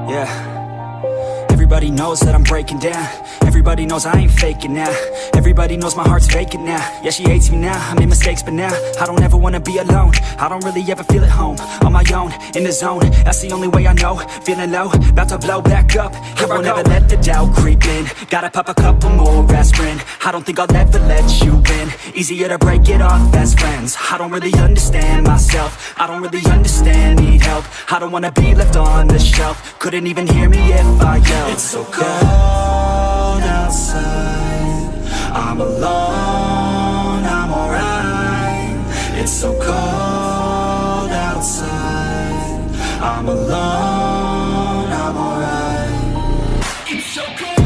Yeah. Everybody knows that I'm breaking down. Everybody knows I ain't faking now. Everybody knows my heart's vacant now. Yeah, she hates me now, I made mistakes, but now I don't ever wanna be alone. I don't really ever feel at home. On my own, in the zone, that's the only way I know. Feeling low, about to blow back up. I won't ever let the doubt creep in. Gotta pop a couple more aspirin. I don't think I'll ever let you in. Easier to break it off best friends. I don't really understand myself. I don't really understand, need help. I don't wanna be left on the shelf. Couldn't even hear me if I yelled. It's so cold outside, I'm alone, I'm alright. It's so cold outside, I'm alone, I'm alright. It's so cold.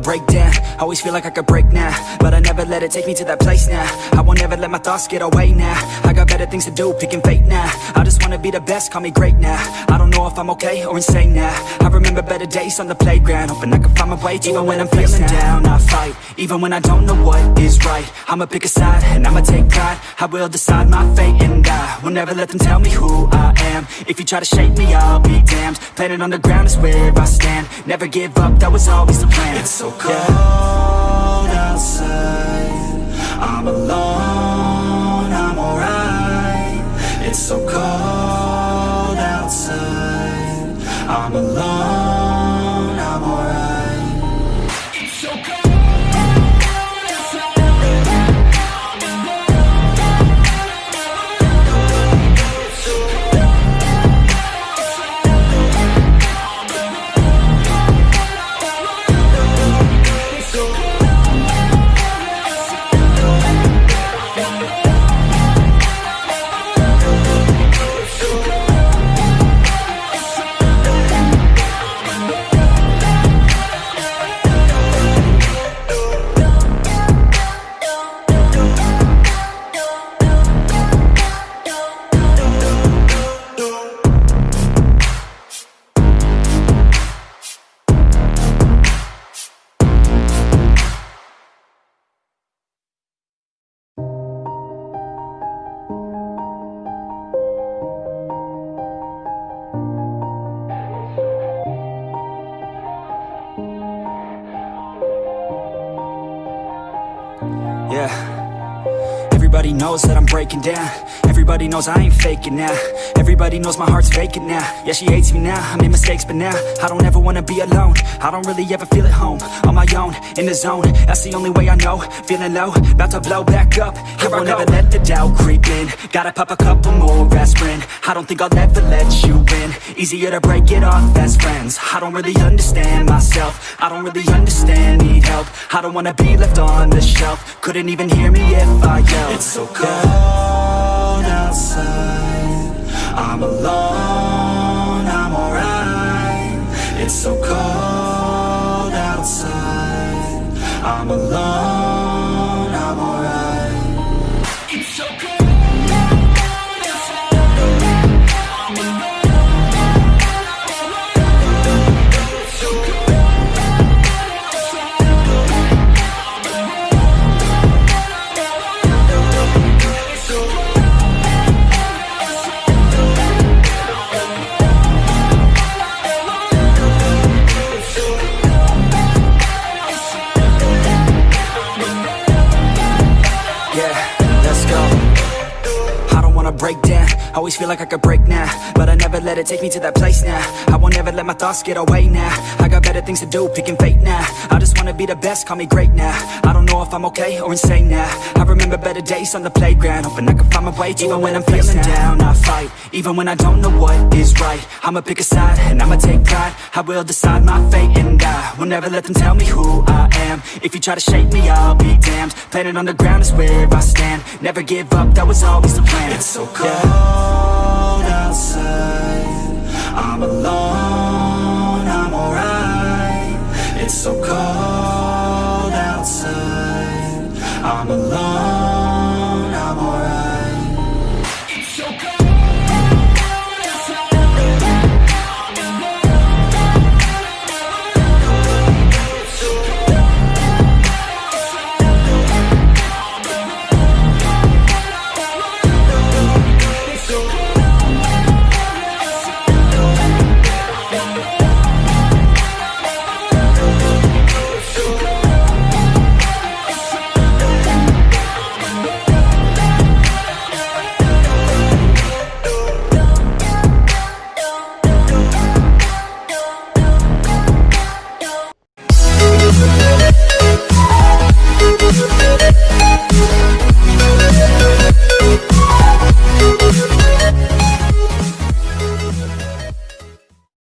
Break down, always feel like I could break now, but I never let it take me to that place now. I won't ever let my thoughts get away now. I got better things to do, picking fate now. I just wanna be the best, call me great now. I don't know if I'm okay or insane now. I remember better days on the playground, hoping I can find my way even when I'm feeling down. I fight, even when I don't know what is right. I'ma pick a side, and I'ma take pride. I will decide my fate, and I will never let them tell me who I am. If you try to shake me, I'll be damned. Planet on the ground is where I stand. Never give up, that was always the plan. It's so cold outside, I'm alone, I'm alright. It's so cold outside, I'm alone, I'm alright. It's so cold. Yeah. Everybody knows that I'm breaking down. Everybody knows I ain't faking now. Everybody knows my heart's vacant now. Yeah, she hates me now, I made mistakes, but now I don't ever wanna be alone. I don't really ever feel at home. On my own, in the zone, that's the only way I know. Feeling low, about to blow back up. I won't ever let the doubt creep in. Gotta pop a couple more aspirin. I don't think I'll ever let you in. Easier to break it off best friends. I don't really understand myself. I don't really understand, need help. I don't wanna be left on the shelf. Couldn't even hear me if I yelled. It's so cold outside, I'm alone, I'm alright. It's so cold outside, I'm alone, I'm alright. It's so cold. wanna break down. Always feel like I could break now, but I never let it take me to that place now. I won't ever let my thoughts get away now. I got better things to do, picking fate now. I just wanna be the best, call me great now. I don't know if I'm okay or insane now. I remember better days on the playground, hoping I can find my way. Even when I'm feeling down, I fight. Even when I don't know what is right, I'ma pick a side and I'ma take pride. I will decide my fate and I will never let them tell me who I am. If you try to shake me, I'll be damned. Planet on the ground is where I stand. Never give up, that was always the plan. It's so cold outside, I'm alone, I'm alright. It's so cold outside, I'm alone.